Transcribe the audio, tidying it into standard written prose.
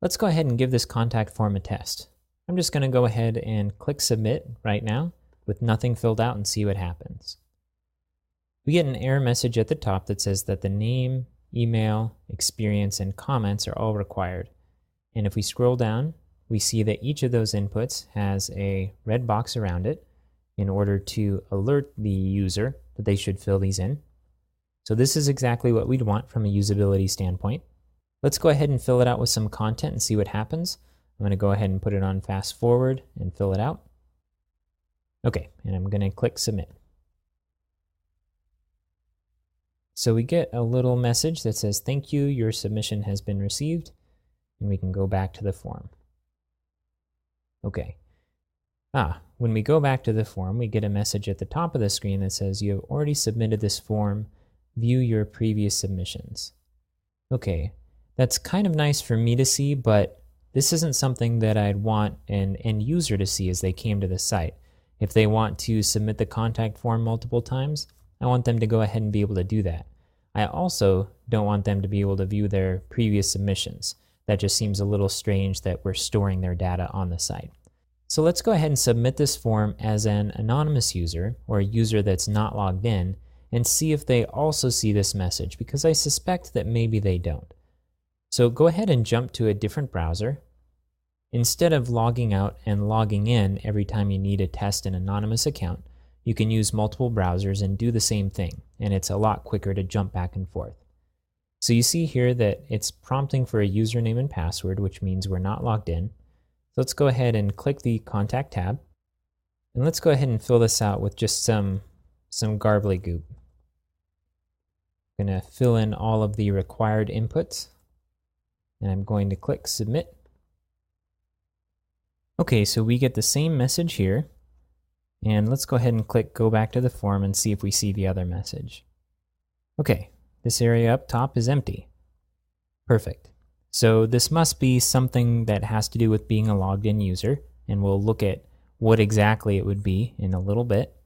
Let's go ahead and give this contact form a test. I'm just going to go ahead and click submit right now with nothing filled out and see what happens. We get an error message at the top that says that the name, email, experience, and comments are all required. And if we scroll down, we see that each of those inputs has a red box around it in order to alert the user that they should fill these in. So this is exactly what we'd want from a usability standpoint. Let's go ahead and fill it out with some content and see what happens. I'm going to go ahead and put it on fast forward and fill it out. Okay, and I'm going to click submit. So we get a little message that says, "Thank you, your submission has been received," and we can go back to the form. Okay. When we go back to the form, we get a message at the top of the screen that says, "You have already submitted this form. View your previous submissions." Okay, that's kind of nice for me to see, but this isn't something that I'd want an end user to see as they came to the site. If they want to submit the contact form multiple times, I want them to go ahead and be able to do that. I also don't want them to be able to view their previous submissions. That just seems a little strange that we're storing their data on the site. So let's go ahead and submit this form as an anonymous user or a user that's not logged in and see if they also see this message, because I suspect that maybe they don't. So go ahead and jump to a different browser. Instead of logging out and logging in every time you need to test an anonymous account, you can use multiple browsers and do the same thing, and it's a lot quicker to jump back and forth. So you see here that it's prompting for a username and password, which means we're not logged in. So let's go ahead and click the Contact tab, and let's go ahead and fill this out with just some gobbledygook. I'm going to fill in all of the required inputs, and I'm going to click Submit. Okay, so we get the same message here, and let's go ahead and click Go Back to the Form and see if we see the other message. Okay, this area up top is empty. Perfect. So this must be something that has to do with being a logged in user, and we'll look at what exactly it would be in a little bit.